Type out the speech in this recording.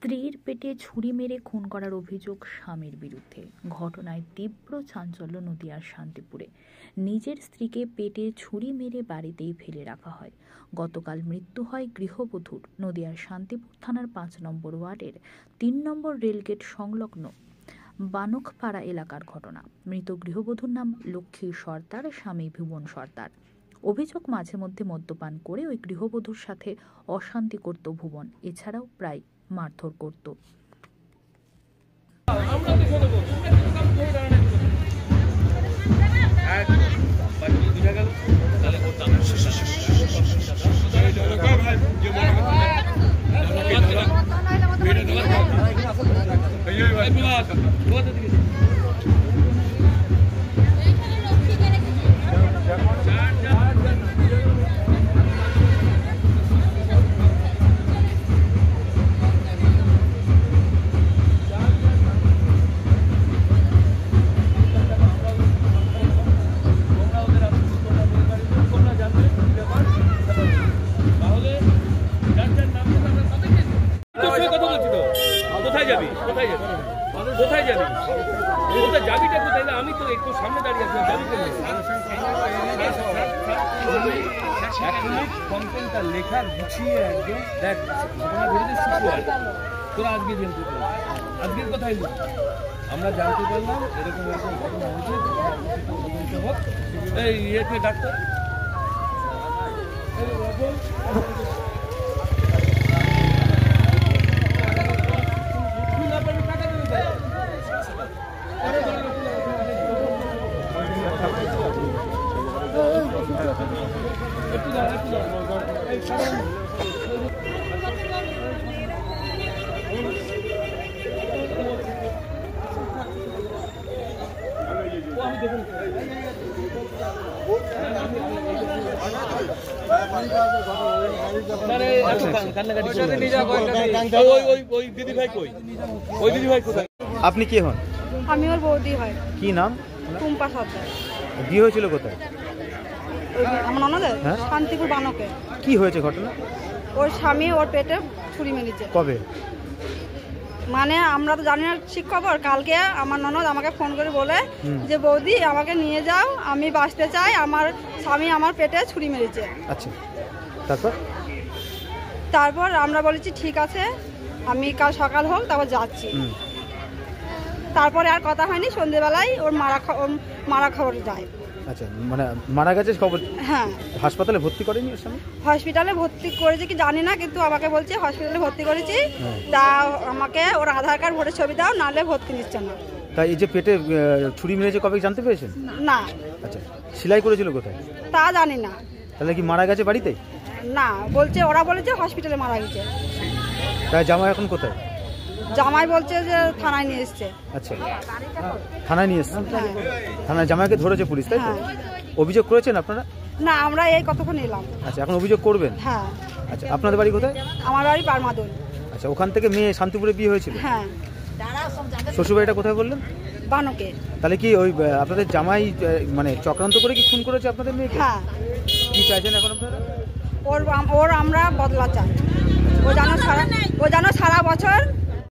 স্ত্রীর পেটে ছুরি মেরে খুন করার অভিযোগ স্বামীর বিরুদ্ধে। ঘটনায় তীব্র চাঞ্চল্য নদিয়ার শান্তিপুরে। নিজের স্ত্রীকে পেটে ছুরি মেরে বাড়িতেই ফেলে রাখা হয়। গতকাল মৃত্যু হয় গৃহবধূর। নদিয়ার শান্তিপুর থানার ৫ নম্বর ওয়ার্ডের ৩ নম্বর রেলগেট সংলগ্ন বানকপাড়া এলাকার ঘটনা। মৃত গৃহবধূর নাম লক্ষ্মী সর্দার, স্বামী ভুবন সর্দার। অভিযোগ, মাঝে মধ্যে মদ্যপান করে ওই গৃহবধূর সাথে অশান্তি করত ভুবন। এছাড়াও প্রায় মারধর করত। আমি তো একটু সামনে দাঁড়িয়ে আছি, কন্টেন্টটা লেখার গুছিয়ে একদম দেখ ঘটনা ঘটেছে শুক্রবার, তোরা আজকে জানতে পারলাম, আজকের কথাই আমরা জানতে পারলাম এরকম এরকম ঘটনা হয়েছে। এই ইয়েকে ডাক্তার আপনি কে হন? আমি ওর বৌদি হয়। কি নাম? টুম্পা সর্দার। বিয়ে হয়েছিল কোথায়? আমার ননদের শান্তিপুর বানকে। কি হয়েছে ঘটনা? ওর স্বামী ওর পেটে ছুরি মেরেছে। কবে? মানে আমরা তো জানি না ঠিক খবর। কালকে আমার ননদ আমাকে ফোন করে বলে যে বৌদি আমাকে নিয়ে যাও, আমি বাঁচতে চাই, আমার স্বামী আমার পেটে ছুরি মেরেছে। আচ্ছা, তারপর আমরা বলেছি ঠিক আছে, আমি কাল সকাল হোক তারপর যাচ্ছি। তারপরে আর কথা হয়নি। সন্ধ্যেবেলায় ওর মারা খবর যায়। আচ্ছা, মানে মারা গেছে খবর? হ্যাঁ। হাসপাতালে ভর্তি করেনি? হসপিটালে ভর্তি করেছে কি জানি না, কিন্তু আমাকে বলছে হসপিটালে ভর্তি করেছি। তা আমাকে ওর আধার কার্ড ভোটের ছবি দাও, নাহলে ভর্তি নিচ্ছে না। তাই এই যে পেটে ছুরি মেরেছে কবে জানতে পেরেছেন? না। আচ্ছা, সেলাই করেছিল কোথায়? তা জানি না। তাহলে কি মারা গেছে বাড়িতে? না, বলছে ওরা বলেছে হসপিটালে মারা গেছে। তাই জামাই এখন কোথায়? জামাই বলছে যে থানায় নিয়ে এসছে। আচ্ছা, থানায় নিয়ে এসছে? থানায় জামাইকে ধরেছে পুলিশ, তাই তো? অভিযোগ করেছেন আপনারা? না, আমরা এই কতক্ষণ এলাম। আচ্ছা, এখন অভিযোগ করবেন? হ্যাঁ। আচ্ছা, আপনাদের বাড়ি কোথায়? আমার বাড়ি পারমাদল। আচ্ছা, ওখান থেকে মেয়ে শান্তিপুরে বিয়ে হয়েছিল? হ্যাঁ। শ্বশুরবাড়িটা কোথায় বললেন? বানকে। তাহলে কি ওই আপনাদের জামাই মানে চক্রান্ত করে কি খুন করেছে আপনাদের মেয়েকে? হ্যাঁ। কি চাইছেন এখন আপনারা? ওর আমরা বদলা চাই। ও যেন সারা বছর